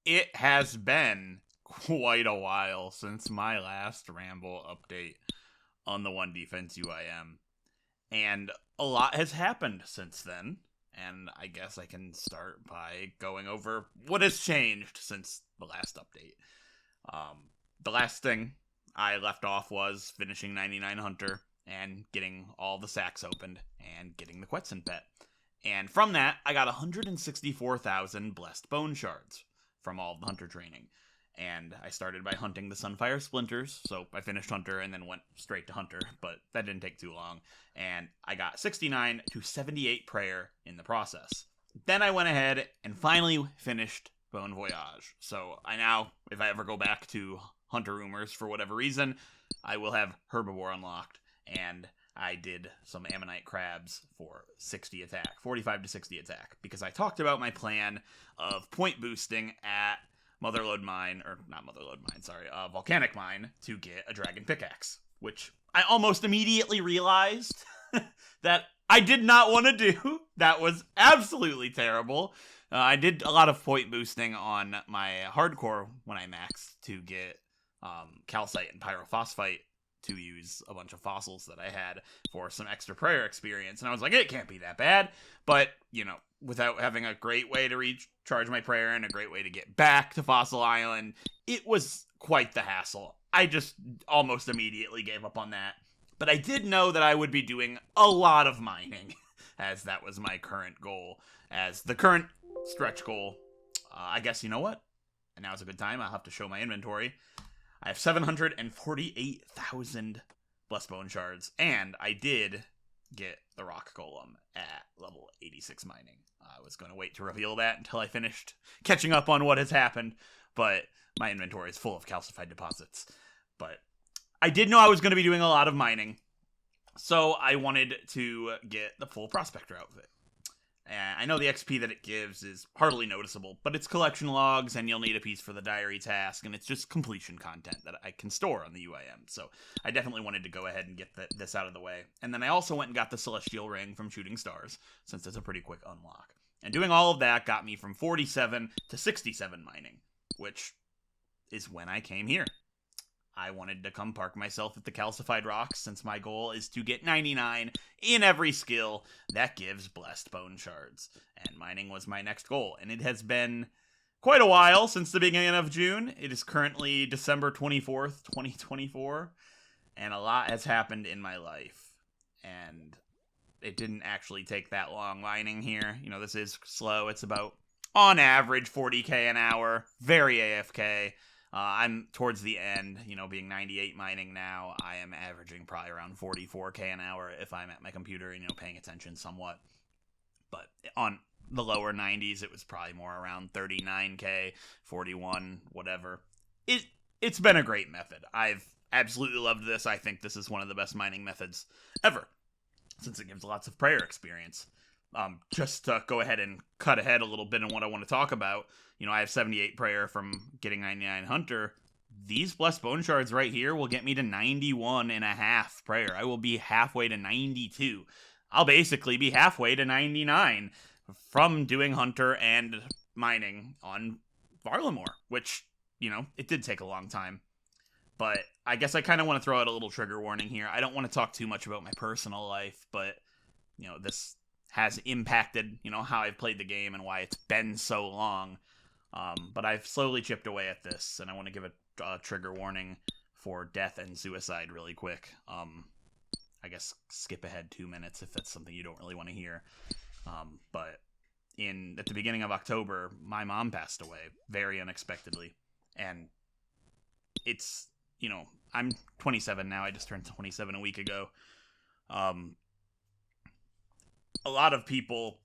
It has been quite a while since my last Ramble update on the One Defense UIM, and a lot has happened since then. And I guess I can start by going over what has changed since the last update. The last thing I left off was finishing 99 Hunter and getting all the sacks opened and getting the Quetzin pet. And from that, I got 164,000 blessed bone shards from all of the hunter training. And I started by hunting the Sunfire Splinters, so I finished Hunter and then went straight to Hunter, but that didn't take too long. And I got 69 to 78 Prayer in the process. Then I went ahead and finally finished Bone Voyage. So I now, if I ever go back to Hunter Rumors for whatever reason, I will have Herbivore unlocked, and I did some Ammonite Crabs for 60 attack, 45 to 60 attack, because I talked about my plan of point boosting at Volcanic Mine to get a Dragon Pickaxe, which I almost immediately realized that I did not want to do. That was absolutely terrible. I did a lot of point boosting on my Hardcore when I maxed to get Calcite and Pyrophosphite to use a bunch of fossils that I had for some extra prayer experience. And I was like, it can't be that bad. But, without having a great way to recharge my prayer and a great way to get back to Fossil Island, it was quite the hassle. I just almost immediately gave up on that. But I did know that I would be doing a lot of mining, as that was my current goal. As the current stretch goal, I guess, you know what? And now's a good time. I'll have to show my inventory. I have 748,000 Blessed Bone Shards, and I did get the Rock Golem at level 86 mining. I was going to wait to reveal that until I finished catching up on what has happened, but my inventory is full of calcified deposits. But I did know I was going to be doing a lot of mining, so I wanted to get the full Prospector outfit. I know the XP that it gives is hardly noticeable, but it's collection logs, and you'll need a piece for the diary task, and it's just completion content that I can store on the UIM. So I definitely wanted to go ahead and get this out of the way. And then I also went and got the Celestial Ring from Shooting Stars, since it's a pretty quick unlock. And doing all of that got me from 47 to 67 mining, which is when I came here. I wanted to come park myself at the Calcified Rocks, since my goal is to get 99 in every skill that gives Blessed Bone Shards. And mining was my next goal, and it has been quite a while since the beginning of June. It is currently December 24th, 2024, and a lot has happened in my life. And it didn't actually take that long mining here. This is slow. It's about, on average, 40k an hour. Very AFK. I'm towards the end, being 98 mining now. I am averaging probably around 44k an hour if I'm at my computer, paying attention somewhat. But on the lower 90s, it was probably more around 39k, 41, whatever. It's been a great method. I've absolutely loved this. I think this is one of the best mining methods ever, since it gives lots of prayer experience. Just to go ahead and cut ahead a little bit on what I want to talk about, I have 78 prayer from getting 99 Hunter. These Blessed Bone Shards right here will get me to 91 and a half prayer. I will be halfway to 92. I'll basically be halfway to 99 from doing Hunter and mining on Varlamore, which, it did take a long time. But I guess I kind of want to throw out a little trigger warning here. I don't want to talk too much about my personal life, but, this has impacted, how I've played the game and why it's been so long. But I've slowly chipped away at this, and I want to give a trigger warning for death and suicide really quick. I guess skip ahead 2 minutes if that's something you don't really want to hear. But at the beginning of October, my mom passed away very unexpectedly. And it's, I'm 27 now. I just turned 27 a week ago. A lot of people,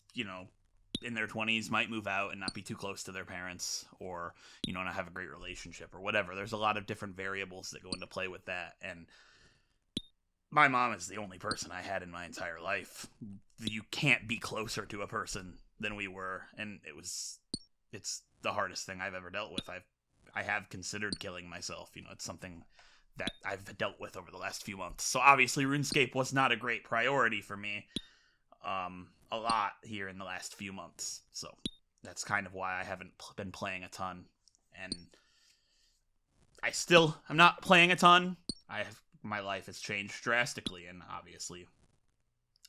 in their 20s might move out and not be too close to their parents, or, not have a great relationship or whatever. There's a lot of different variables that go into play with that. And my mom is the only person I had in my entire life. You can't be closer to a person than we were. And it's the hardest thing I've ever dealt with. I have considered killing myself. It's something that I've dealt with over the last few months. So obviously RuneScape was not a great priority for me. A lot here in the last few months, so that's kind of why I haven't been playing a ton. and I'm not playing a ton. My life has changed drastically, and obviously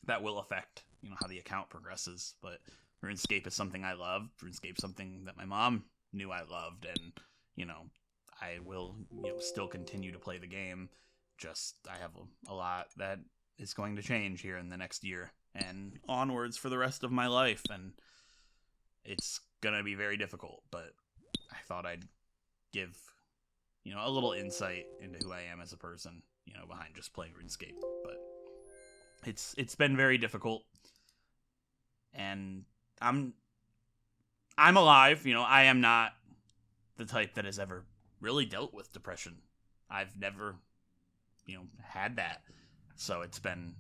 that will affect, how the account progresses. But RuneScape is something I love. RuneScape is something that my mom knew I loved, and, I will, still continue to play the game. Just, I have a lot that is going to change here in the next year and onwards for the rest of my life, and it's gonna be very difficult, but I thought I'd give, a little insight into who I am as a person, behind just playing RuneScape. But it's been very difficult, and I'm alive. I am not the type that has ever really dealt with depression. I've never, had that. So it's been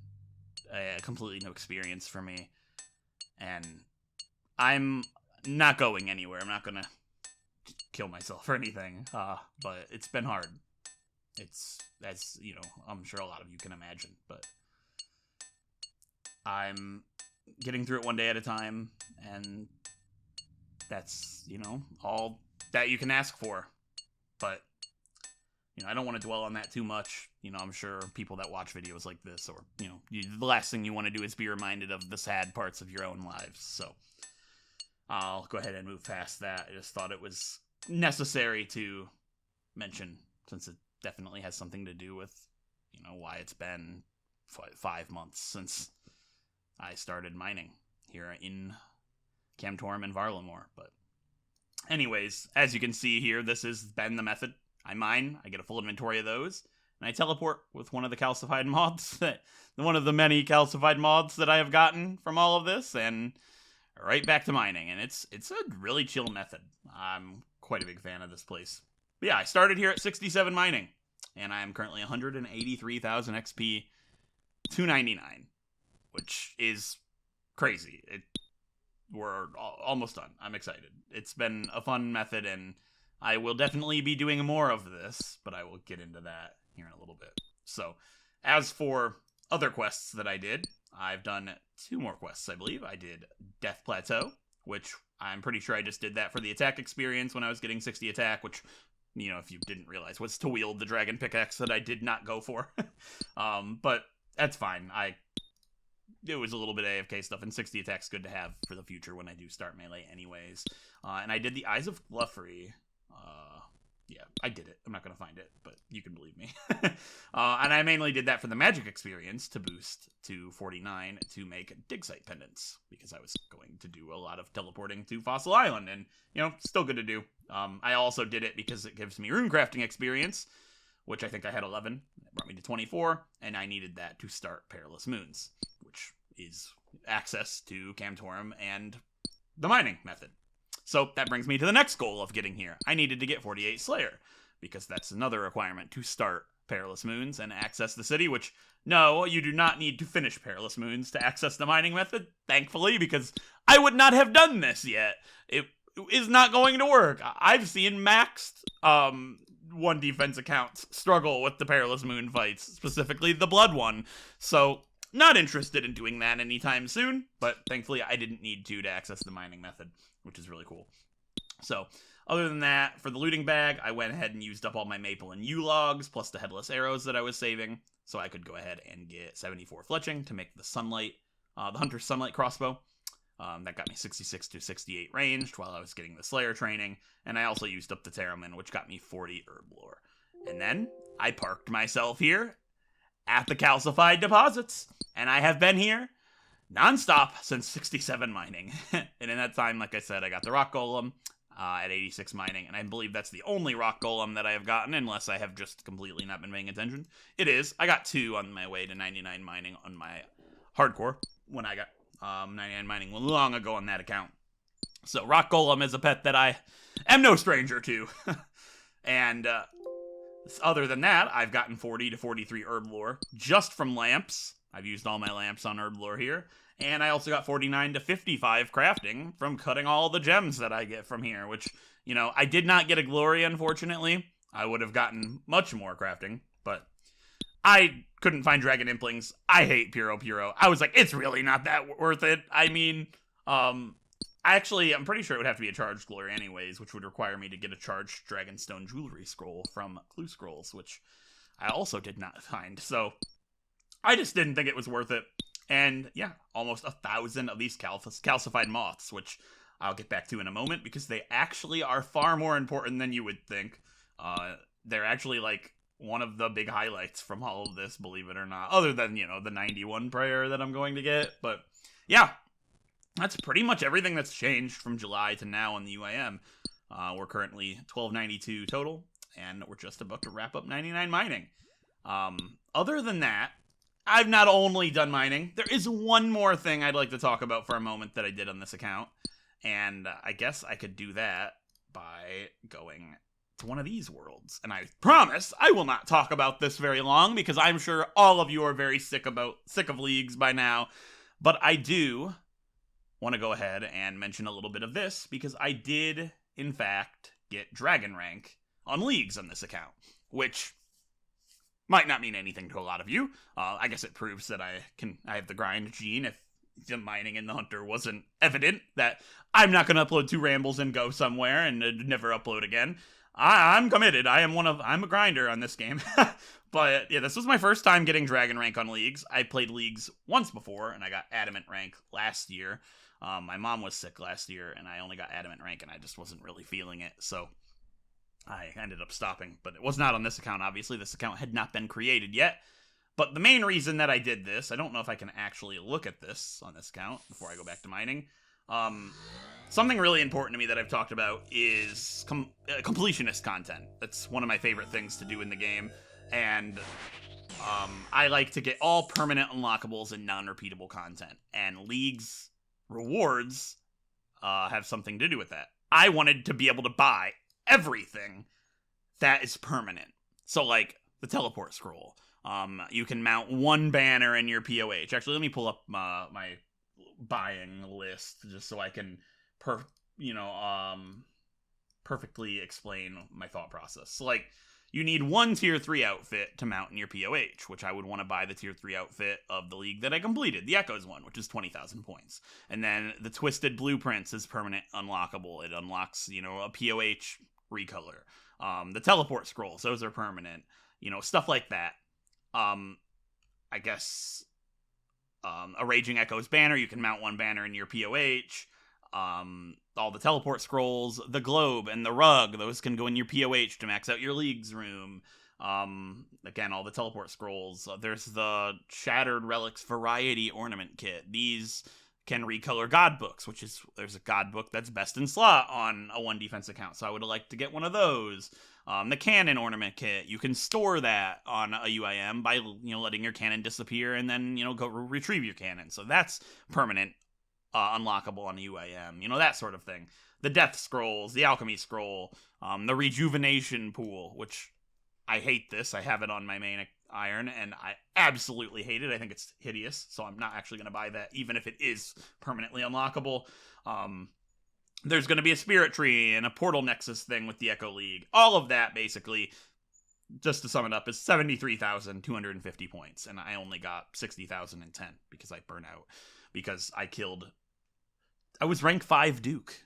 a completely new experience for me. And I'm not going anywhere. I'm not going to kill myself or anything. But it's been hard. It's, as, I'm sure a lot of you can imagine. But I'm getting through it one day at a time. And that's, all that you can ask for. But, I don't want to dwell on that too much. I'm sure people that watch videos like this, or, the last thing you want to do is be reminded of the sad parts of your own lives. So I'll go ahead and move past that. I just thought it was necessary to mention, since it definitely has something to do with, why it's been 5 months since I started mining here in Camtorm and Varlamore. But anyways, as you can see here, this has been the method. I mine, I get a full inventory of those, and I teleport with one of the calcified mods, one of the many calcified mods that I have gotten from all of this, and right back to mining. And it's a really chill method. I'm quite a big fan of this place. But yeah, I started here at 67 mining, and I am currently 183,000 XP, 299, which is crazy. We're almost done. I'm excited. It's been a fun method, and I will definitely be doing more of this, but I will get into that here in a little bit. So, as for other quests that I did, I've done 2 more quests, I believe. I did Death Plateau, which I'm pretty sure I just did that for the attack experience when I was getting 60 attack, which, if you didn't realize, was to wield the dragon pickaxe that I did not go for. But that's fine. It was a little bit of AFK stuff, and 60 attack's good to have for the future when I do start melee anyways. And I did the Eyes of Gluffery. Yeah, I did it. I'm not going to find it, but you can believe me. And I mainly did that for the magic experience to boost to 49 to make dig site pendants, because I was going to do a lot of teleporting to Fossil Island, and, still good to do. I also did it because it gives me runecrafting experience, which I think I had 11. It brought me to 24, and I needed that to start Perilous Moons, which is access to Camtorm and the mining method. So that brings me to the next goal of getting here. I needed to get 48 Slayer, because that's another requirement to start Perilous Moons and access the city, which, no, you do not need to finish Perilous Moons to access the mining method, thankfully, because I would not have done this yet. It is not going to work. I've seen maxed one defense accounts struggle with the Perilous Moon fights, specifically the Blood one. So, not interested in doing that anytime soon, but thankfully I didn't need to access the mining method, which is really cool. So, other than that, for the looting bag, I went ahead and used up all my maple and yew logs, plus the headless arrows that I was saving, so I could go ahead and get 74 fletching to make the sunlight, the Hunter's Sunlight crossbow. That got me 66 to 68 ranged while I was getting the Slayer training, and I also used up the Terramin, which got me 40 herb lore. And then, I parked myself here at the Calcified deposits, and I have been here non-stop since 67 mining. And in that time, like I said, I got the rock golem at 86 mining, and I believe that's the only rock golem that I have gotten, unless I have just completely not been paying attention. It is. I got 2 on my way to 99 mining on my hardcore, when I got 99 mining long ago on that account. So rock golem is a pet that I am no stranger to. And other than that, I've gotten 40 to 43 herb lore just from lamps. I've used all my lamps on herb lore here. And I also got 49 to 55 crafting from cutting all the gems that I get from here, which, I did not get a glory, unfortunately. I would have gotten much more crafting, but I couldn't find dragon implings. I hate Puro. I was like, it's really not that worth it. I mean, Actually, I'm pretty sure it would have to be a charged glory anyways, which would require me to get a charged Dragonstone Jewelry Scroll from Clue Scrolls, which I also did not find. So I just didn't think it was worth it. And yeah, almost 1,000 of these calcified moths, which I'll get back to in a moment because they actually are far more important than you would think. They're actually like one of the big highlights from all of this, believe it or not, other than, the 91 prayer that I'm going to get. But yeah, that's pretty much everything that's changed from July to now in the UIM. We're currently 1292 total, and we're just about to wrap up 99 mining. Other than that, I've not only done mining, there is one more thing I'd like to talk about for a moment that I did on this account, and I guess I could do that by going to one of these worlds. And I promise I will not talk about this very long, because I'm sure all of you are very sick of leagues by now, but I do want to go ahead and mention a little bit of this, because I did, in fact, get Dragon Rank on leagues on this account, which might not mean anything to a lot of you. I guess it proves that I have the grind gene. If the mining and the hunter wasn't evident, that I'm not going to upload 2 rambles and go somewhere and never upload again. I'm committed. I'm a grinder on this game. But yeah, this was my first time getting Dragon Rank on leagues. I played leagues once before, and I got Adamant Rank last year. My mom was sick last year, and I only got Adamant Rank, and I just wasn't really feeling it, so I ended up stopping. But it was not on this account, obviously. This account had not been created yet. But the main reason that I did this, I don't know if I can actually look at this on this account before I go back to mining. Something really important to me that I've talked about is completionist content. That's one of my favorite things to do in the game. And I like to get all permanent unlockables and non-repeatable content. And League's rewards have something to do with that. I wanted to be able to buy everything that is permanent. So, like, the teleport scroll. You can mount 1 banner in your POH. Actually, let me pull up my buying list just so I can perfectly explain my thought process. So, like, you need 1 tier 3 outfit to mount in your POH, which I would want to buy the tier 3 outfit of the league that I completed, the Echoes one, which is 20,000 points. And then the Twisted Blueprints is permanent unlockable. It unlocks, a POH recolor. The teleport scrolls, those are permanent. Stuff like that. I guess a Raging Echoes banner, you can mount 1 banner in your POH. All the teleport scrolls, the globe and the rug, those can go in your POH to max out your leagues room. Again, all the teleport scrolls. There's the Shattered Relics Variety Ornament Kit. These can recolor God Books, there's a God Book that's best in slot on a 1 defense account, so I would like to get one of those. The Cannon Ornament Kit, you can store that on a UIM by, letting your cannon disappear and then, go retrieve your cannon. So that's permanent, unlockable on a UIM, that sort of thing. The Death Scrolls, the Alchemy Scroll, the Rejuvenation Pool, which I hate this. I have it on my main iron, and I absolutely hate it. I think it's hideous, so I'm not actually going to buy that, even if it is permanently unlockable. There's going to be a Spirit Tree and a Portal Nexus thing with the Echo League. All of that, basically, just to sum it up, is 73,250 points, and I only got 60,010 because I burnt out. Because I was rank 5 Duke,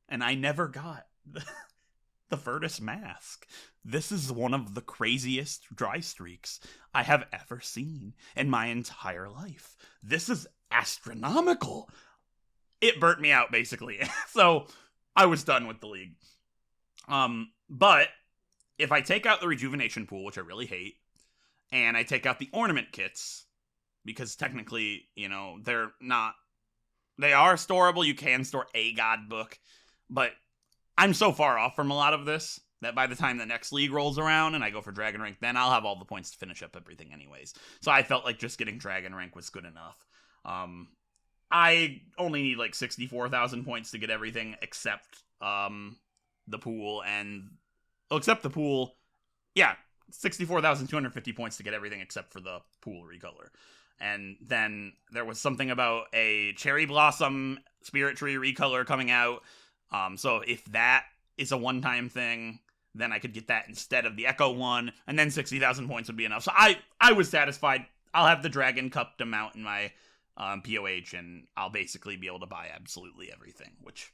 and I never got the Virtus Mask. This is one of the craziest dry streaks I have ever seen in my entire life. This is astronomical. It burnt me out, basically. So I was done with the league. But if I take out the Rejuvenation Pool, which I really hate, and I take out the Ornament Kits, because technically, they are storable. You can store a God Book, but I'm so far off from a lot of this that by the time the next league rolls around and I go for Dragon Rank, then I'll have all the points to finish up everything anyways. So I felt like just getting Dragon Rank was good enough. I only need like 64,000 points to get everything except the pool except the pool. Yeah, 64,250 points to get everything except for the pool recolor. And then there was something about a Cherry Blossom Spirit Tree recolor coming out. So if that is a one-time thing, then I could get that instead of the Echo one, and then 60,000 points would be enough. So I was satisfied. I'll have the Dragon Cup to mount in my POH, and I'll basically be able to buy absolutely everything, which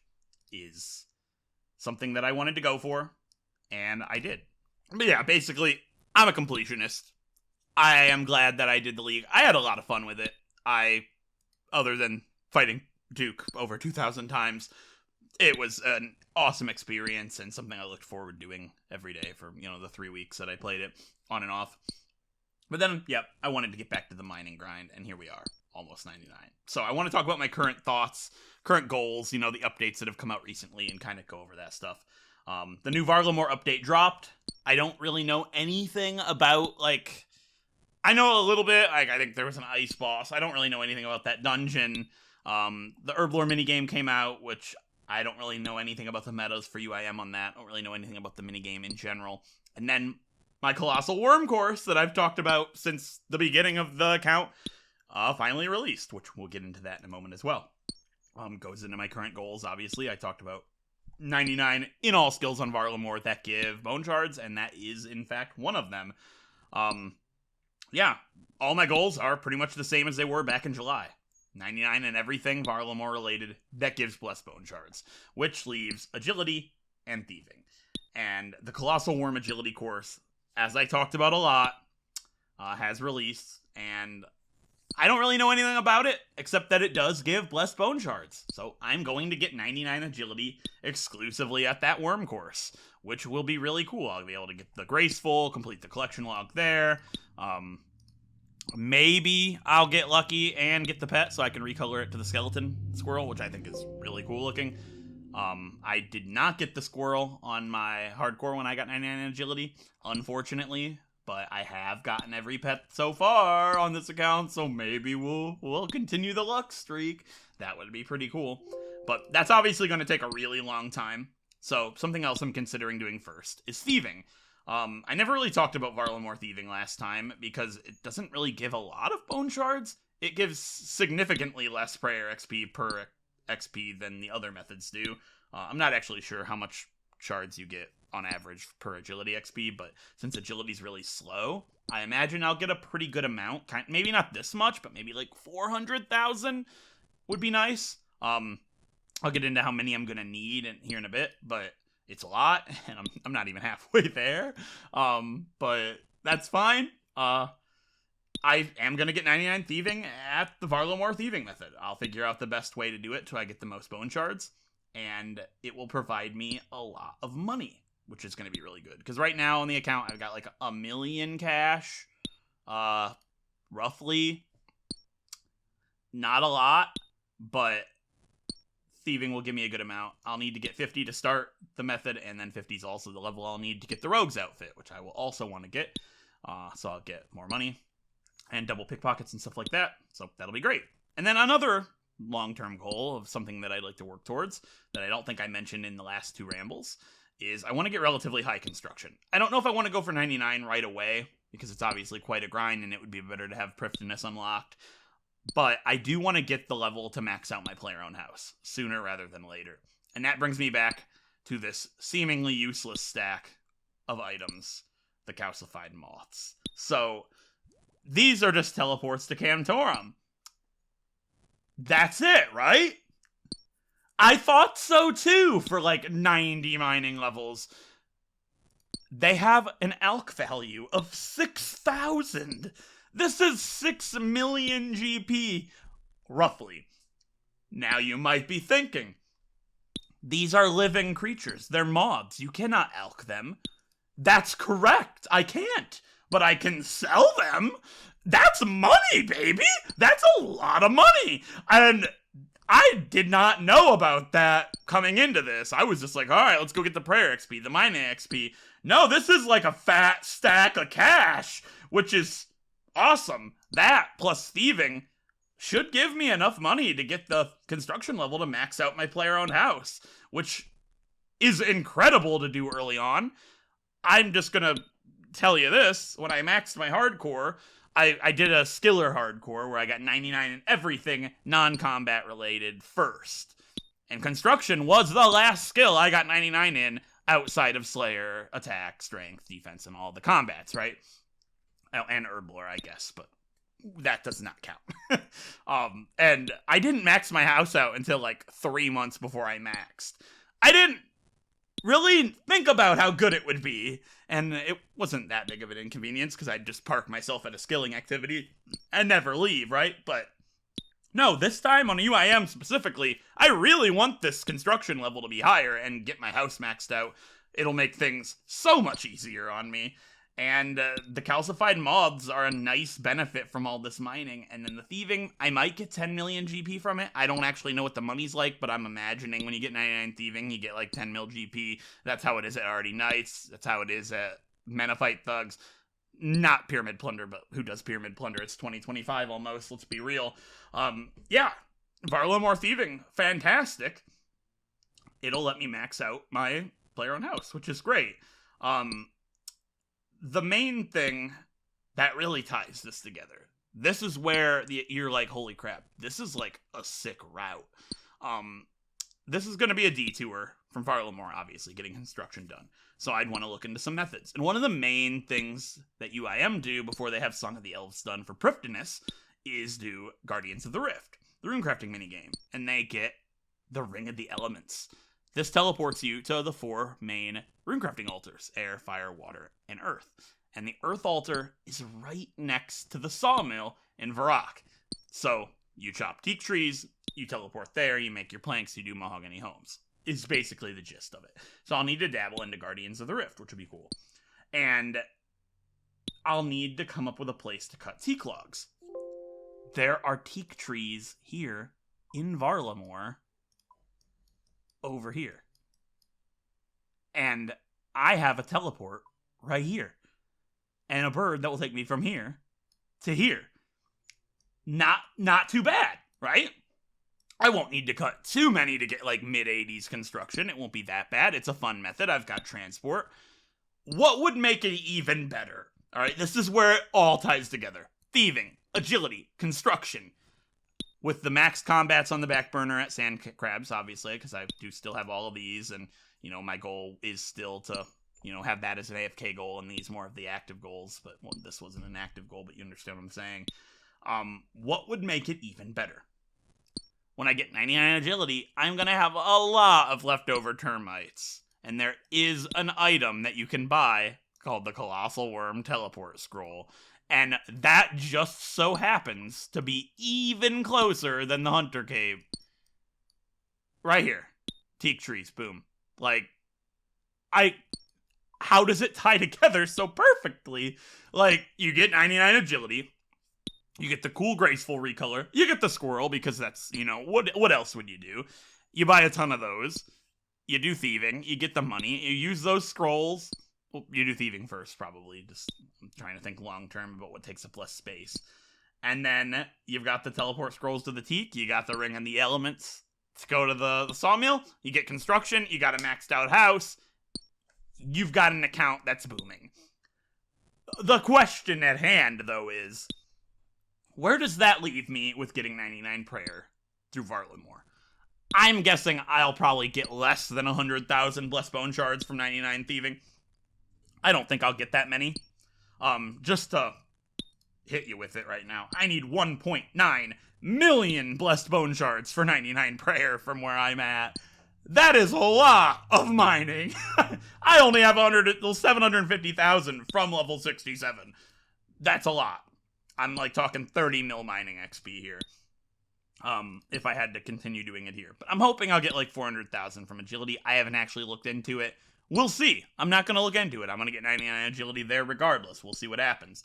is something that I wanted to go for, and I did. But yeah, basically, I'm a completionist. I am glad that I did the league. I had a lot of fun with it. Other than fighting Duke over 2,000 times, it was an awesome experience and something I looked forward to doing every day for, the 3 weeks that I played it on and off. But then, I wanted to get back to the mining grind, and here we are, almost 99. So I want to talk about my current thoughts, current goals, the updates that have come out recently, and kind of go over that stuff. The new Varlamore update dropped. I don't really know anything about, I know a little bit. I think there was an ice boss. I don't really know anything about that dungeon. The Herblore minigame came out, which I don't really know anything about the metas for UIM on that. I don't really know anything about the minigame in general. And then my Colossal Worm course that I've talked about since the beginning of the account finally released, which we'll get into that in a moment as well. Goes into my current goals, obviously. I talked about 99 in all skills on Varlamore that give bone shards, and that is, in fact, one of them. All my goals are pretty much the same as they were back in July. 99 in everything Varlamore related that gives blessed bone shards, which leaves agility and thieving. And the Colossal Worm agility course, as I talked about a lot, has released, and I don't really know anything about it, except that it does give blessed bone shards. So I'm going to get 99 agility exclusively at that worm course, which will be really cool. I'll be able to get the graceful, complete the collection log there. Maybe I'll get lucky and get the pet so I can recolor it to the skeleton squirrel, which I think is really cool looking. I did not get the squirrel on my hardcore when I got 99 agility, unfortunately, but I have gotten every pet so far on this account, so maybe we'll continue the luck streak. That would be pretty cool. But that's obviously going to take a really long time. So something else I'm considering doing first is thieving. I never really talked about Varlamore thieving last time because it doesn't really give a lot of bone shards. It gives significantly less prayer XP per XP than the other methods do. I'm not actually sure how much shards you get on average per agility XP, but since agility's really slow, I imagine I'll get a pretty good amount. Maybe not this much, but maybe 400,000 would be nice. I'll get into how many I'm gonna need here in a bit, but it's a lot, and I'm not even halfway there. But that's fine. I am gonna get 99 thieving at the Varlamore thieving method. I'll figure out the best way to do it till I get the most bone shards, and it will provide me a lot of money, which is gonna be really good. Because right now on the account, I've got $1 million cash, roughly. Not a lot, but thieving will give me a good amount. I'll need to get 50 to start the method, and then 50 is also the level I'll need to get the rogue's outfit, which I will also want to get. So I'll get more money and double pickpockets and stuff like that. So that'll be great. And then another long-term goal of something that I'd like to work towards that I don't think I mentioned in the last 2 rambles is I want to get relatively high construction. I don't know if I want to go for 99 right away because it's obviously quite a grind and it would be better to have Prifdiness unlocked. But I do want to get the level to max out my player-owned house sooner rather than later. And that brings me back to this seemingly useless stack of items, the calcified moths. So these are just teleports to Cantorum. That's it, right? I thought so too for 90 mining levels. They have an alch value of 6,000. This is 6 million GP, roughly. Now you might be thinking, these are living creatures. They're mobs. You cannot alch them. That's correct. I can't. But I can sell them. That's money, baby. That's a lot of money. And I did not know about that coming into this. I was just all right, let's go get the prayer XP, the mining XP. No, this is a fat stack of cash, which is awesome. That plus thieving should give me enough money to get the construction level to max out my player-owned house, which is incredible to do early on. I'm just gonna tell you this, when I maxed my hardcore, I did a skiller hardcore where I got 99 in everything non-combat related first. And construction was the last skill I got 99 in outside of Slayer, attack, strength, defense, and all the combats, right? Oh, and Herblore, I guess, but that does not count. And I didn't max my house out until like 3 months before I maxed. I didn't really think about how good it would be, and it wasn't that big of an inconvenience because I'd just park myself at a skilling activity and never leave, right? But no, this time on UIM specifically, I really want this construction level to be higher and get my house maxed out. It'll make things so much easier on me. And the calcified mods are a nice benefit from all this mining. And then the thieving, I might get 10 million GP from it. I don't actually know what the money's like, but I'm imagining when you get 99 thieving, you get like 10 mil GP. That's how it is at Already Knights. That's how it is at Menafite Thugs. Not Pyramid Plunder, but who does Pyramid Plunder? It's 2025 almost, let's be real. Yeah, Varlamore thieving, fantastic. It'll let me max out my player-owned house, which is great. The main thing that really ties this together, this is where you're like, holy crap, this is like a sick route. This is going to be a detour from Varlamore, obviously, getting construction done. So I'd want to look into some methods. And one of the main things that UIM do before they have Song of the Elves done for Prifddinas is do Guardians of the Rift, the runecrafting minigame. And they get the Ring of the Elements. This teleports you to the 4 main runecrafting altars: air, fire, water, and earth. And the earth altar is right next to the sawmill in Varrock. So you chop teak trees, you teleport there, you make your planks, you do mahogany homes. Is basically the gist of it. So I'll need to dabble into Guardians of the Rift, which would be cool. And I'll need to come up with a place to cut teak logs. There are teak trees here in Varlamore over here. And I have a teleport right here. And a bird that will take me from here to here. Not too bad, right? I won't need to cut too many to get like mid-80s construction. It won't be that bad. It's a fun method. I've got transport. What would make it even better? All right, this is where it all ties together. Thieving, agility, construction. With the max combats on the back burner at Sand Crabs, obviously, because I do still have all of these. And, you know, my goal is still to, you know, have that as an AFK goal and these more of the active goals. But well, this wasn't an active goal, but you understand what I'm saying. What would make it even better? When I get 99 agility, I'm going to have a lot of leftover termites. And there is an item that you can buy called the Colossal Worm Teleport Scroll. And that just so happens to be even closer than the Hunter Cave. Right here. Teak trees, boom. Like, how does it tie together so perfectly? Like, you get 99 agility. You get the cool, graceful recolor. You get the squirrel, because that's, you know, what else would you do? You buy a ton of those. You do thieving. You get the money. You use those scrolls. Well, you do thieving first, probably. Just I'm trying to think long-term about what takes up less space. And then you've got the teleport scrolls to the teak. You got the ring and the elements to go to the sawmill. You get construction. You got a maxed-out house. You've got an account that's booming. The question at hand, though, is, where does that leave me with getting 99 prayer through Varlamore? I'm guessing I'll probably get less than 100,000 blessed bone shards from 99 thieving. I don't think I'll get that many. Just to hit you with it right now, I need 1.9 million blessed bone shards for 99 prayer from where I'm at. That is a lot of mining. I only have 750,000 from level 67. That's a lot. I'm like talking 30 mil mining XP here. If I had to continue doing it here. But I'm hoping I'll get like 400,000 from agility. I haven't actually looked into it. We'll see. I'm not going to look into it. I'm going to get 99 agility there regardless. We'll see what happens.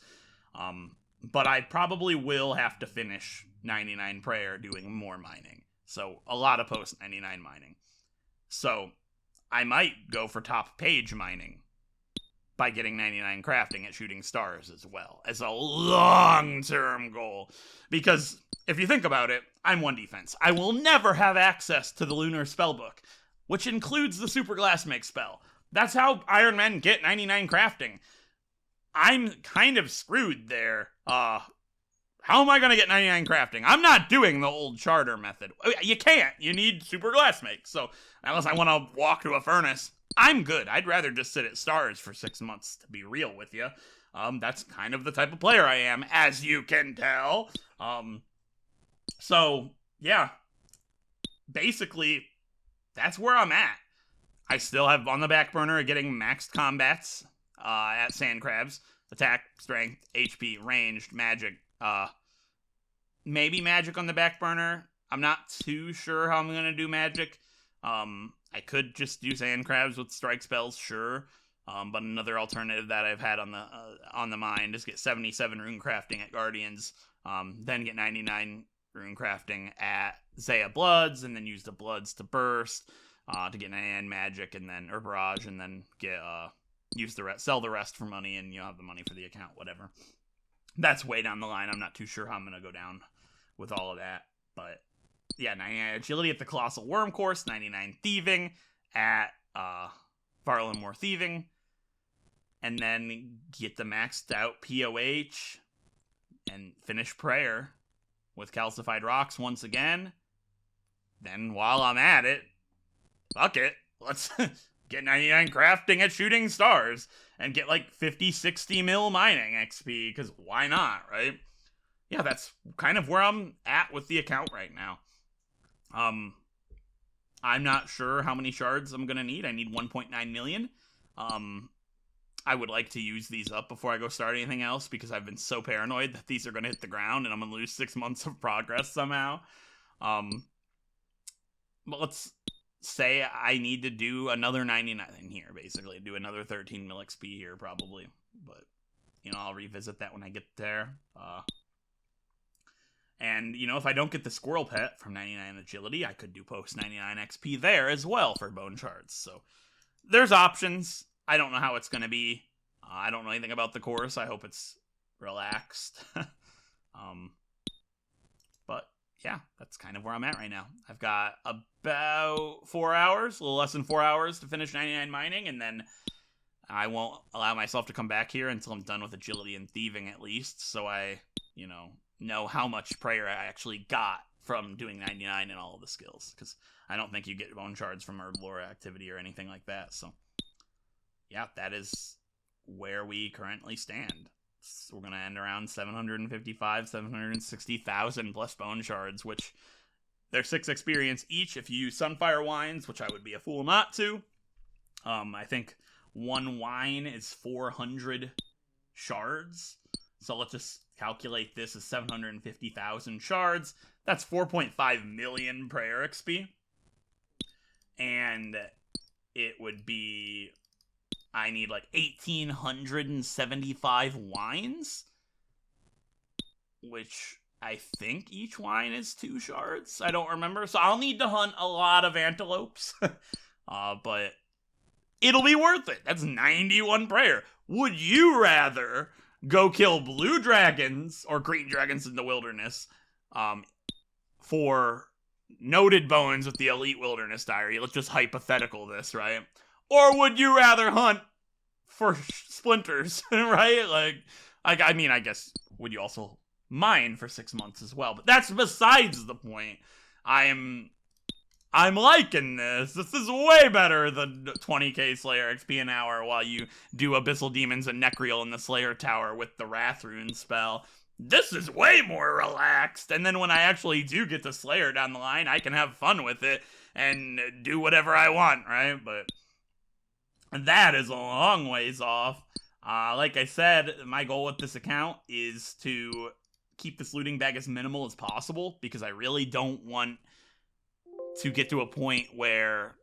But I probably will have to finish 99 prayer doing more mining. So a lot of post 99 mining. So I might go for top page mining by getting 99 crafting at Shooting Stars as well, as a long-term goal. Because if you think about it, I'm 1 defense. I will never have access to the Lunar Spellbook, which includes the Super Glass Make spell. That's how Iron Men get 99 crafting. I'm kind of screwed there. How am I going to get 99 crafting? I'm not doing the old charter method. You can't. You need Super Glass Make. So unless I want to walk to a furnace, I'm good. I'd rather just sit at Stars for 6 months, to be real with you. That's kind of the type of player I am, as you can tell. So, yeah. Basically, that's where I'm at. I still have on the back burner getting maxed combats at Sand Crabs. Attack, strength, HP, ranged, magic. Maybe magic on the back burner. I'm not too sure how I'm going to do magic. I could just do Sand Crabs with strike spells, sure. But another alternative that I've had on the mind is get 77 rune crafting at Guardians, then get 99 rune crafting at Zaya Bloods, and then use the Bloods to burst to get 99 magic, and then or barrage, and then get use the rest, sell the rest for money, and you'll have the money for the account, whatever. That's way down the line. I'm not too sure how I'm gonna go down with all of that, but yeah, 99 agility at the Colossal Worm course, 99 thieving at Farlanmore Thieving, and then get the maxed out POH and finish Prayer with Calcified Rocks once again. Then while I'm at it, fuck it, let's get 99 crafting at Shooting Stars and get like 50, 60 mil mining XP, because why not, right? Yeah, that's kind of where I'm at with the account right now. I'm not sure how many shards I'm gonna need. I need 1.9 million. I would like to use these up before I go start anything else, because I've been so paranoid that these are gonna hit the ground and I'm gonna lose 6 months of progress somehow. But let's say I need to do another 99 here, basically. Do another 13 mil XP here, probably. But, you know, I'll revisit that when I get there. And, you know, if I don't get the Squirrel Pet from 99 Agility, I could do post 99 XP there as well for Bone Shards. So, there's options. I don't know how it's going to be. I don't know anything about the course. I hope it's relaxed. But, yeah, that's kind of where I'm at right now. I've got about 4 hours, a little less than 4 hours to finish 99 mining, and then I won't allow myself to come back here until I'm done with Agility and Thieving at least, so I, you know how much prayer I actually got from doing 99 and all of the skills, because I don't think you get bone shards from herb lore activity or anything like that. So yeah, that is where we currently stand. So we're going to end around 760,000 plus bone shards, which they're 6 experience each if you use Sunfire Wines, which I would be a fool not to. I think one wine is 400 shards. So let's just calculate this as 750,000 shards. That's 4.5 million prayer XP. And it would be, I need like 1,875 wines, which I think each wine is 2 shards. I don't remember. So I'll need to hunt a lot of antelopes. But it'll be worth it. That's 91 prayer. Would you rather go kill blue dragons or green dragons in the wilderness for noted bones with the elite wilderness diary? Let's just hypothetical this, right? Or would you rather hunt for splinters, right? I mean, I guess, would you also mine for 6 months as well? But that's besides the point. I'm liking this. This is way better than 20k Slayer XP an hour while you do Abyssal Demons and Necrial in the Slayer Tower with the Wrath Rune spell. This is way more relaxed. And then when I actually do get the Slayer down the line, I can have fun with it and do whatever I want, right? But that is a long ways off. Like I said, my goal with this account is to keep this looting bag as minimal as possible, because I really don't want to get to a point where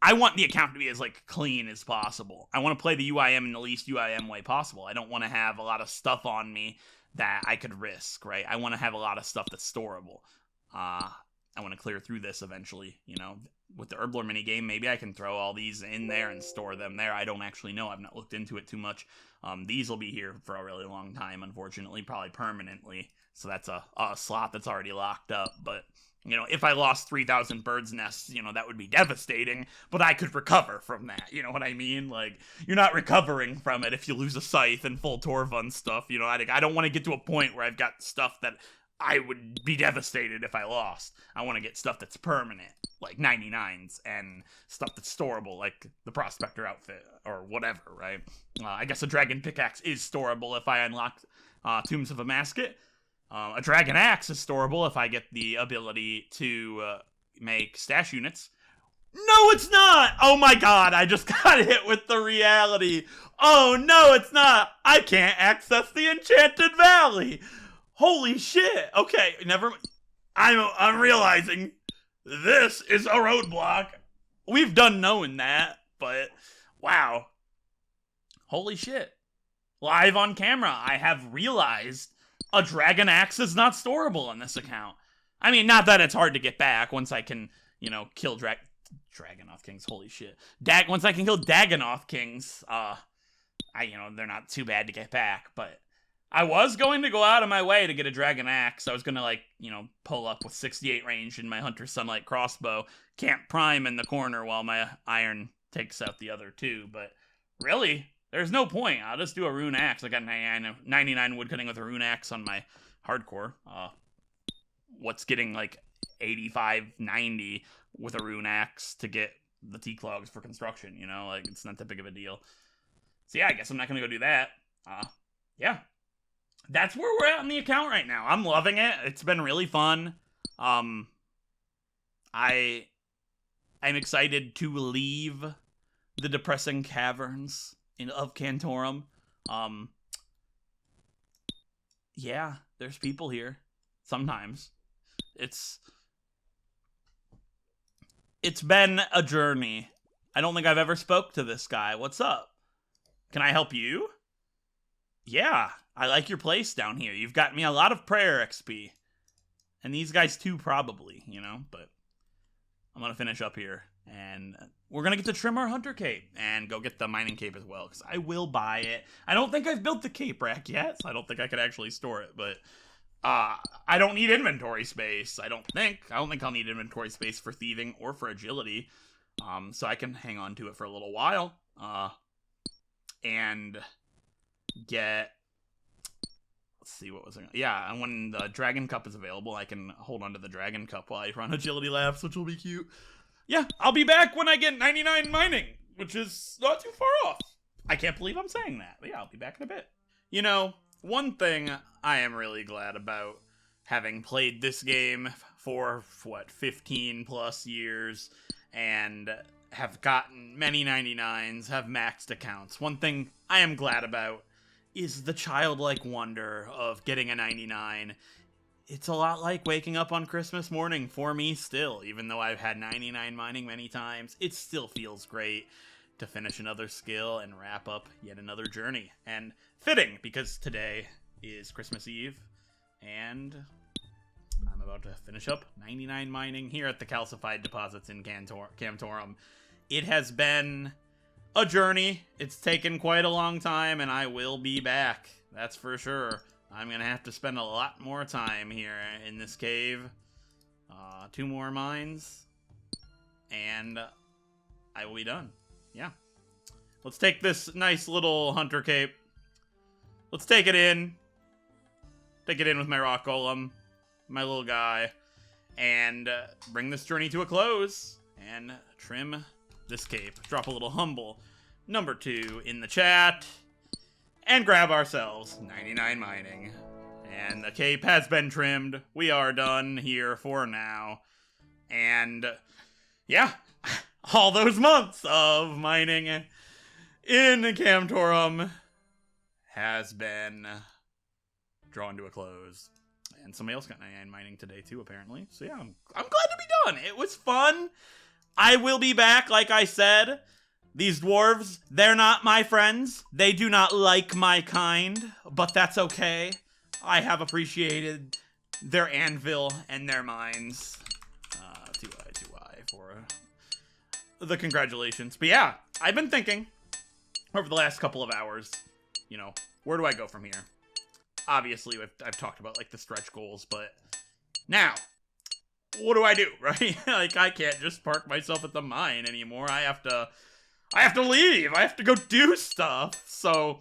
I want the account to be as clean as possible. I want to play the UIM in the least UIM way possible. I don't want to have a lot of stuff on me that I could risk, right? I want to have a lot of stuff that's storable. I want to clear through this eventually, with the Herblore minigame. Maybe I can throw all these in there and store them there. I don't actually know. I've not looked into it too much. These will be here for a really long time, unfortunately, probably permanently. So that's a slot that's already locked up. But if I lost 3,000 birds' nests, that would be devastating, but I could recover from that, you know what I mean? You're not recovering from it if you lose a scythe and full Torvund stuff, I don't want to get to a point where I've got stuff that I would be devastated if I lost. I want to get stuff that's permanent, like 99s, and stuff that's storable, like the Prospector outfit, or whatever, right? I guess a Dragon Pickaxe is storable if I unlock Tombs of a Masket. A Dragon Axe is storable if I get the ability to make stash units. No, it's not! Oh my god, I just got hit with the reality. Oh no, it's not! I can't access the Enchanted Valley! Holy shit! Okay, never. I'm realizing this is a roadblock. We've done knowing that, but wow. Holy shit. Live on camera, I have realized a Dragon Axe is not storable on this account. I mean, not that it's hard to get back once I can, kill Dragonoth Kings. Holy shit. Once I can kill Dagonoth Kings, they're not too bad to get back, but I was going to go out of my way to get a Dragon Axe. I was going to, pull up with 68 range in my Hunter Sunlight crossbow, Camp Prime in the corner while my Iron takes out the other two. But really, there's no point. I'll just do a Rune Axe. I got 99 woodcutting with a Rune Axe on my Hardcore. What's getting, 85, 90 with a Rune Axe to get the T-Clogs for construction, it's not that big of a deal. So yeah, I guess I'm not going to go do that. Yeah. That's where we're at on the account right now. I'm loving it. It's been really fun. I'm excited to leave the depressing caverns of Cantorum. Yeah, there's people here. Sometimes. It's been a journey. I don't think I've ever spoke to this guy. What's up? Can I help you? Yeah, I like your place down here. You've got me a lot of prayer XP. And these guys too, probably, but I'm going to finish up here. And we're going to get to trim our Hunter Cape and go get the Mining Cape as well, because I will buy it. I don't think I've built the Cape Rack yet, so I don't think I could actually store it, but I don't need inventory space, I don't think. I don't think I'll need inventory space for thieving or for agility, so I can hang on to it for a little while, and get, let's see, what was I gonna, yeah, and when the Dragon Cup is available, I can hold on to the Dragon Cup while I run agility laps, which will be cute. Yeah, I'll be back when I get 99 mining, which is not too far off. I can't believe I'm saying that, but yeah, I'll be back in a bit. One thing I am really glad about, having played this game for, 15 plus years, and have gotten many 99s, have maxed accounts. One thing I am glad about is the childlike wonder of getting a 99. It's a lot like waking up on Christmas morning for me still. Even though I've had 99 mining many times, it still feels great to finish another skill and wrap up yet another journey. And fitting, because today is Christmas Eve, and I'm about to finish up 99 mining here at the Calcified deposits in Cantorum. It has been a journey. It's taken quite a long time, and I will be back. That's for sure. I'm going to have to spend a lot more time here in this cave. 2 more mines, and I will be done. Yeah. Let's take this nice little Hunter Cape. Let's take it in. Take it in with my Rock Golem, my little guy, and bring this journey to a close, and trim this cape. Drop a little humble number 2 in the chat, and grab ourselves 99 mining. And the cape has been trimmed. We are done here for now. And yeah, all those months of mining in Cantorum has been drawn to a close. And somebody else got 99 mining today too, apparently. So yeah, I'm glad to be done. It was fun. I will be back, like I said. These dwarves, they're not my friends. They do not like my kind, but that's okay. I have appreciated their anvil and their mines. 2i for the congratulations. But yeah, I've been thinking over the last couple of hours, where do I go from here? Obviously, I've talked about, the stretch goals, but now, what do I do, right? I can't just park myself at the mine anymore. I have to leave. I have to go do stuff. So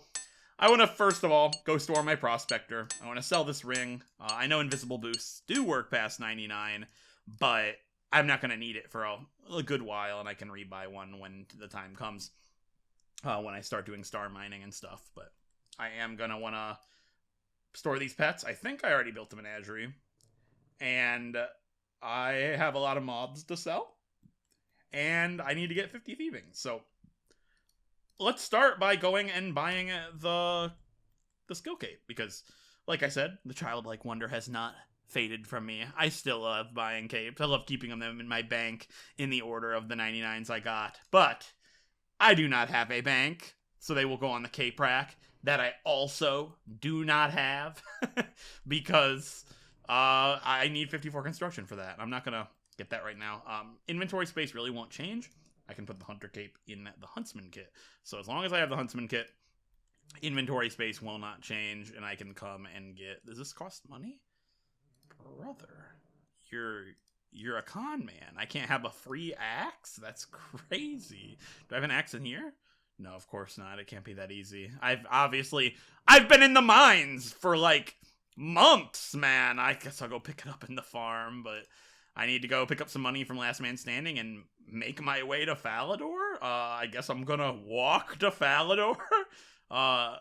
I want to first of all go store my prospector. I want to sell this ring. I know invisible boosts do work past 99, but I'm not going to need it for a good while, and I can rebuy one when the time comes, when I start doing star mining and stuff. But I am going to want to store these pets. I think I already built a menagerie, and I have a lot of mobs to sell, and I need to get 50 thieving. So let's start by going and buying the skill cape, because, like I said, the childlike wonder has not faded from me. I still love buying capes. I love keeping them in my bank in the order of the 99s I got. But I do not have a bank, so they will go on the cape rack that I also do not have because I need 54 construction for that. I'm not going to get that right now. Inventory space really won't change. I can put the hunter cape in the huntsman kit. So as long as I have the huntsman kit, inventory space will not change, and I can come and get... Does this cost money? Brother, you're a con man. I can't have a free axe? That's crazy. Do I have an axe in here? No, of course not. It can't be that easy. I've been in the mines for like months, man. I guess I'll go pick it up in the farm, but I need to go pick up some money from Last Man Standing and make my way to Falador. I guess I'm gonna walk to Falador. I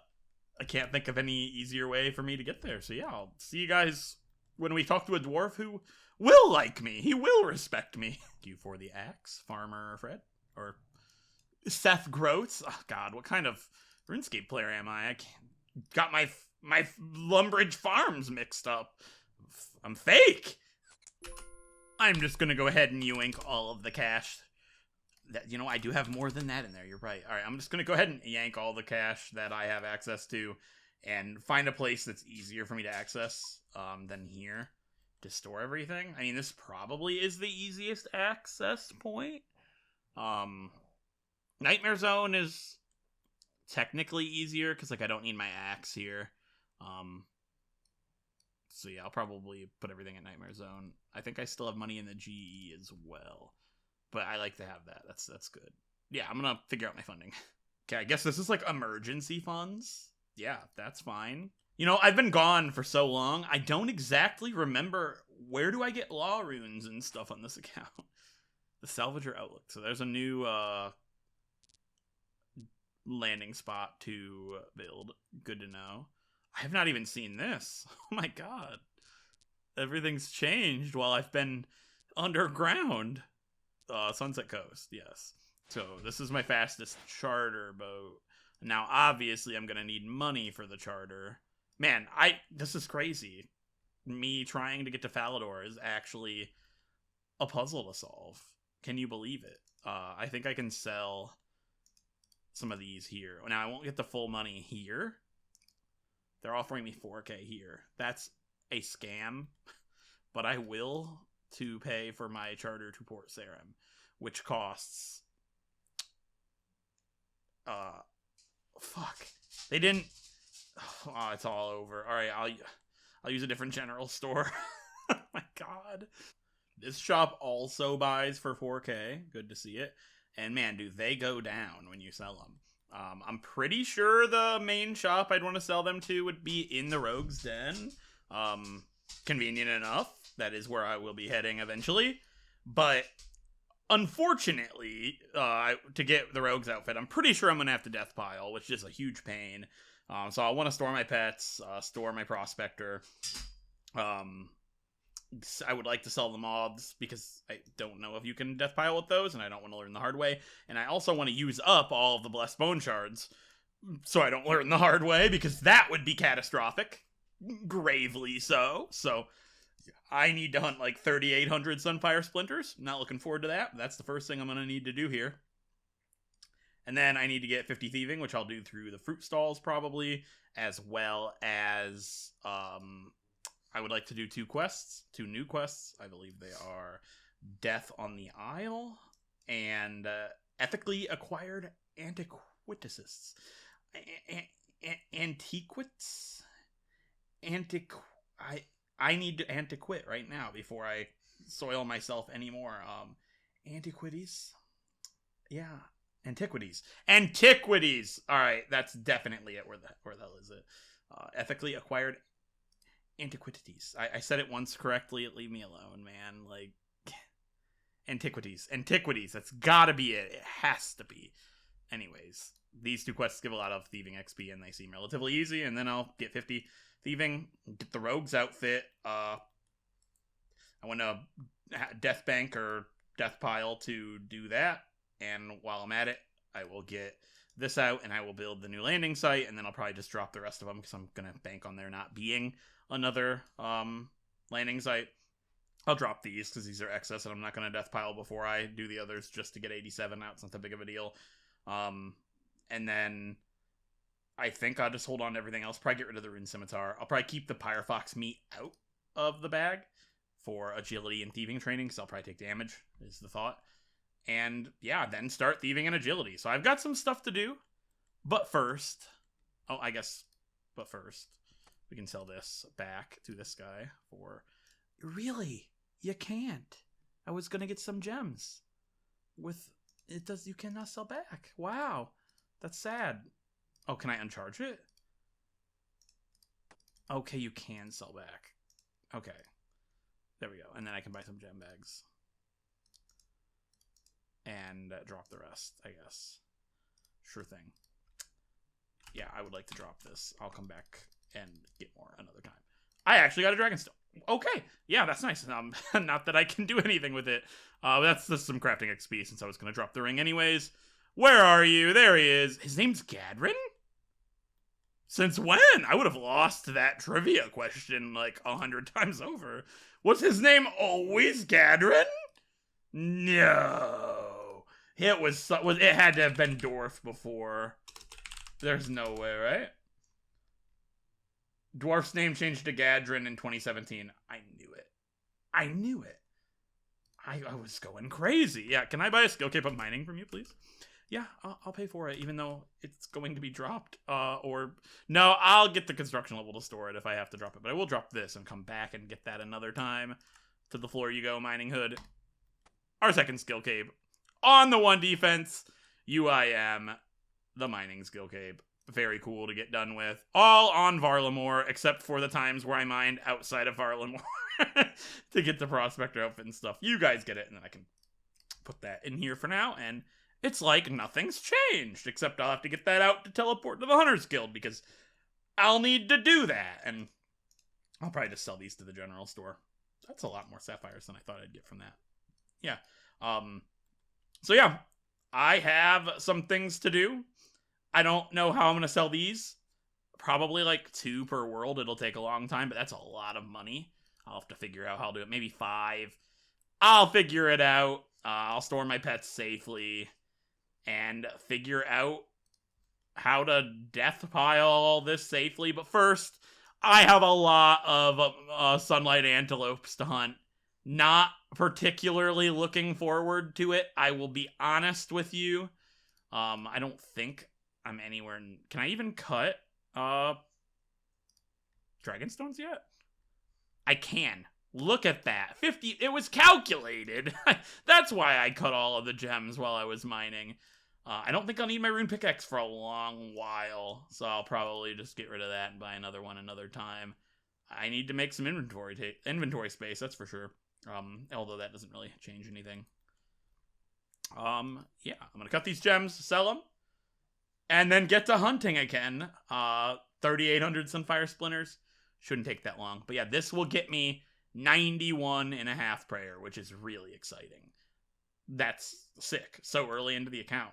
can't think of any easier way for me to get there. So yeah, I'll see you guys when we talk to a dwarf who will like me. He will respect me. Thank you for the axe, Farmer Fred. Or Seth Groats. Oh god, what kind of RuneScape player am I? I can't... got my Lumbridge farms mixed up. I'm fake. I'm just gonna go ahead and yoink all of the cash. That, you know, I do have more than that in there. You're right. All right, I'm just gonna go ahead and yank all the cash that I have access to, and find a place that's easier for me to access than here to store everything. I mean, this probably is the easiest access point. Nightmare Zone is technically easier because like I don't need my axe here. So yeah, I'll probably put everything in Nightmare Zone. I think I still have money in the GE as well, but I like to have that. That's good. Yeah, I'm gonna figure out my funding. Okay, I guess this is like emergency funds. Yeah, that's fine. You know, I've been gone for so long, I don't exactly remember where do I get law runes and stuff on this account. The Salvager Outlook. So there's a new landing spot to build. Good to know. I have not even seen this. Oh my god. Everything's changed while I've been underground. Sunset Coast, yes. So this is my fastest charter boat. Now, obviously, I'm going to need money for the charter. Man, this is crazy. Me trying to get to Falador is actually a puzzle to solve. Can you believe it? I think I can sell some of these here. Now, I won't get the full money here. They're offering me 4K here. That's a scam. But I will to pay for my charter to Port Sarim, which costs... fuck. They didn't... Oh, it's all over. Alright, I'll use a different general store. Oh my god. This shop also buys for 4K. Good to see it. And man, do they go down when you sell them. I'm pretty sure the main shop I'd want to sell them to would be in the Rogue's Den. Convenient enough. That is where I will be heading eventually. But unfortunately, to get the Rogue's outfit, I'm pretty sure I'm going to have to death pile, which is a huge pain. So I want to store my pets, store my prospector. I would like to sell the mobs because I don't know if you can death pile with those, and I don't want to learn the hard way. And I also want to use up all of the blessed bone shards so I don't learn the hard way, because that would be catastrophic. Gravely so. So I need to hunt like 3,800 Sunfire Splinters. Not looking forward to that. That's the first thing I'm going to need to do here. And then I need to get 50 thieving, which I'll do through the fruit stalls probably, as well as I would like to do two new quests. I believe they are Death on the Isle and Ethically Acquired Antiquitists. Antiquities? I need to antiquit right now before I soil myself anymore. Antiquities? Yeah. Antiquities. Antiquities! Alright, that's definitely it. Where the hell is it? Ethically acquired antiquities. I said it once correctly. Leave me alone, man. Like, antiquities. Antiquities. That's gotta be it. It has to be. Anyways, these two quests give a lot of thieving XP, and they seem relatively easy, and then I'll get 50 thieving, get the rogue's outfit. I want to death bank or death pile to do that, and while I'm at it, I will get this out, and I will build the new landing site, and then I'll probably just drop the rest of them, because I'm going to bank on there not being another landing site. I'll drop these, because these are excess, and I'm not going to death pile before I do the others, just to get 87 out. It's not that big of a deal. And then I think I'll just hold on to everything else. Probably get rid of the Rune Scimitar. I'll probably keep the Pyrofox meat out of the bag for agility and thieving training, because I'll probably take damage, is the thought. And yeah, then start thieving and agility. So I've got some stuff to do. But first, we can sell this back to this guy for... Really? You can't. I was going to get some gems. You cannot sell back. Wow. That's sad. Oh, can I uncharge it? Okay, you can sell back. Okay. There we go. And then I can buy some gem bags. And drop the rest, I guess. Sure thing. Yeah, I would like to drop this. I'll come back and get more another time. I actually got a Dragonstone. Okay. Yeah, that's nice. Not that I can do anything with it. That's just some crafting XP, since I was going to drop the ring anyways. Where are you? There he is. His name's Gadrin? Since when? I would have lost that trivia question like 100 times over. Was his name always Gadrin? No. It had to have been Dwarf before. There's no way, right? Dwarf's name changed to Gadrin in 2017. I knew it. I knew it. I was going crazy. Yeah, can I buy a skill cape of mining from you, please? Yeah, I'll pay for it, even though it's going to be dropped. No, I'll get the construction level to store it if I have to drop it. But I will drop this and come back and get that another time. To the floor you go, Mining Hood. Our second skill cape. On the 1 defense, UIM, the mining skill cape. Very cool to get done with. All on Varlamore, except for the times where I mined outside of Varlamore to get the Prospector outfit and stuff. You guys get it, and then I can put that in here for now, and it's like nothing's changed, except I'll have to get that out to teleport to the Hunter's Guild, because I'll need to do that, and I'll probably just sell these to the general store. That's a lot more sapphires than I thought I'd get from that. Yeah. So yeah, I have some things to do. I don't know how I'm going to sell these. Probably like 2 per world. It'll take a long time, but that's a lot of money. I'll have to figure out how to do it. Maybe 5. I'll figure it out. I'll store my pets safely and figure out how to death pile all this safely. But first, I have a lot of sunlight antelopes to hunt. Not particularly looking forward to it. I will be honest with you. I don't think I'm anywhere. Can I even cut Dragonstones yet? I can. Look at that. 50. It was calculated. That's why I cut all of the gems while I was mining. I don't think I'll need my rune pickaxe for a long while, so I'll probably just get rid of that and buy another one another time. I need to make some inventory space, that's for sure. Although that doesn't really change anything. Yeah, I'm gonna cut these gems, sell them, and then get to hunting again. 3,800 Sunfire Splinters. Shouldn't take that long. But yeah, this will get me 91.5 prayer, which is really exciting. That's sick. So early into the account.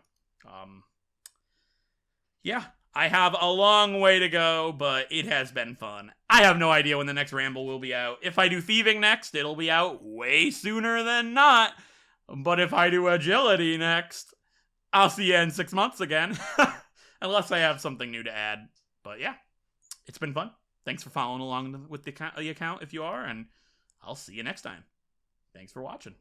Yeah, I have a long way to go, but it has been fun. I have no idea when the next Ramble will be out. If I do thieving next, it'll be out way sooner than not. But if I do agility next, I'll see you in 6 months again. Unless I have something new to add. But yeah, it's been fun. Thanks for following along with the account if you are, and I'll see you next time. Thanks for watching.